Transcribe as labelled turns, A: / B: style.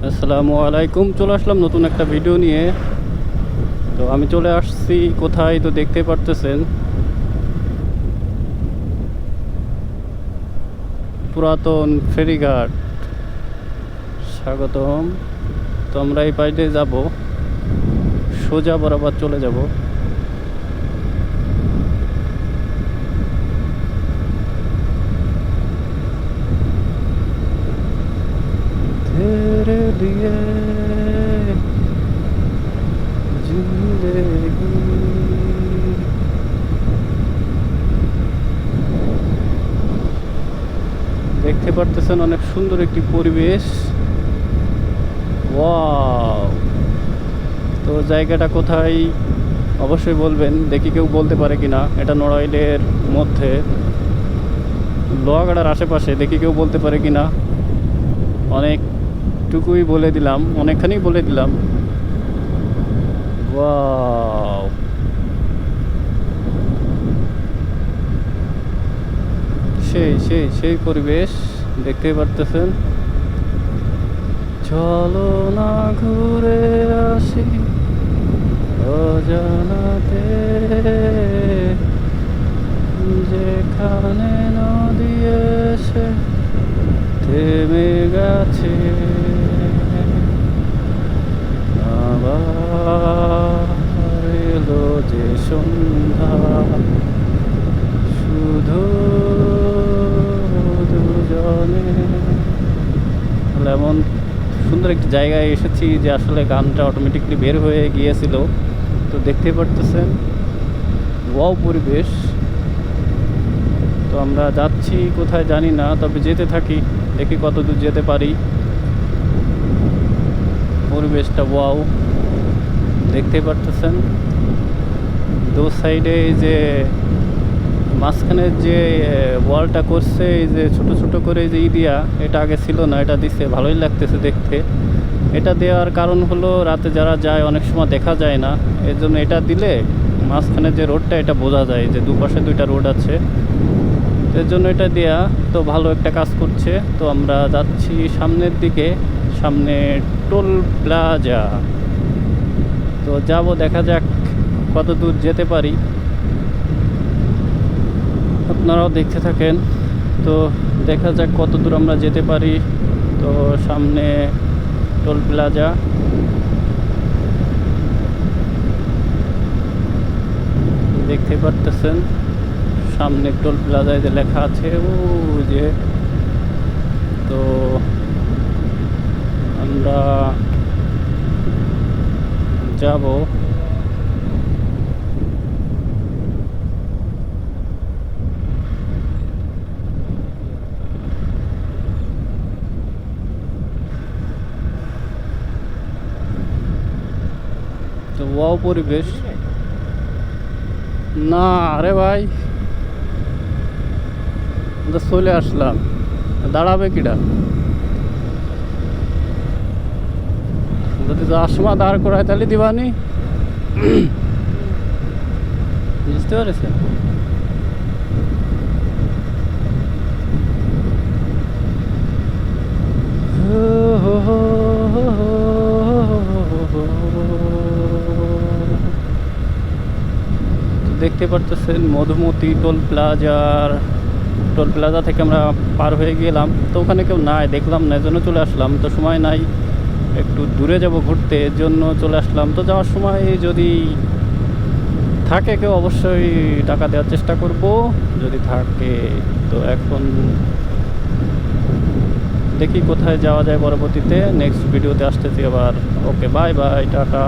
A: আসসালামু আলাইকুম। চলে আসলাম নতুন একটা ভিডিও নিয়ে। তো আমি চলে আসছি কোথায়, তো দেখতে পারতেছেন পুরাতন ফেরিঘাট। স্বাগতম। তো আমরা এই পাশ দিয়ে যাবো, সোজা বরাবর চলে যাব। तेरे लिए जिंदगी। দেখতে পারতেছেন অনেক সুন্দর একটি পরিবেশ। ওয়াও! তো জায়গাটা কোথায় অবশ্যই বলবেন, দেখি কেউ বলতে পারে কিনা। এটা নড়াইলের মধ্যে, লোহাগাড়ার আশেপাশে, দেখি কেউ বলতে পারে কিনা। অনেকটুকুই বলে দিলাম, অনেকখানি বলে দিলাম। ওয়াও! সেই সেই সেই পরিবেশ দেখতেই পারতেছেন। চলো না ঘুরে আসি অজানাতে, যেখানে নদী এসে থেমে গেছে, আবার এলো যে সন্ধ্যা, শুধু দুজনে। এমন সুন্দর একটি জায়গায় এসেছি যে আসলে গানটা অটোমেটিকলি বের হয়ে গিয়েছিল। তো দেখতেই পারতেছেন ওয়াও পরিবেশ। তো আমরা যাচ্ছি কোথায় জানি না, তবে যেতে থাকি, দেখি কত দূর যেতে পারি। পরিবেশটা ওয়াও, দেখতেই পারতেছেন। দু সাইডে এই যে মাঝখানের যে ওয়ালটা করছে, এই যে ছোট ছোট করে যে দিয়া, এটা আগে ছিল না, এটা দিচ্ছে, ভালোই লাগতেছে দেখতে। এটা দেওয়ার কারণ হলো রাতে যারা যায় অনেক সময় দেখা যায় না, এর জন্য এটা দিলে মাঝখানে যে রোডটা এটা বোঝা যায় যে দুপাশে দুইটা রোড আছে, এর জন্য এটা দেয়া। তো ভালো একটা কাজ করছে। তো আমরা যাচ্ছি সামনের দিকে, সামনে টোল প্লাজা। তো যাব, দেখা যাক কত দূর যেতে পারি, আপনারাও দেখতে থাকেন। তো দেখা যাক কত দূর আমরা যেতে পারি। তো সামনে টোল প্লাজা, দেখতে পারতেছেন সামনে টোল প্লাজায় যে লেখা আছে ও যে। তো আমরা যাব। তো ওয়াও পরিবেশ। না আরে ভাই, আমরা চলে আসলাম, দাঁড়াবে কিটা? যদি যাওয়ার সময় দাঁড় করায় তাহলে দিবানি, বুঝতে পারছেন? দেখতে পারতেছেন মধুমতি টোল প্লাজার, টোল প্লাজা থেকে আমরা পার হয়ে গেলাম। তো ওখানে কেউ নাই, দেখলাম না, এজন্য চলে আসলাম। তো সময় নাই, একটু দূরে যাব ঘুরতে, এর জন্য চলে আসলাম। তো যাওয়ার সময় যদি থাকে কেউ অবশ্যই টাকা দেওয়ার চেষ্টা করব, যদি থাকে। তো এখন দেখি কোথায় যাওয়া যায় পরবর্তীতে, নেক্সট ভিডিওতে আসতেছি আবার। ওকে, বাই বাই, টাটা।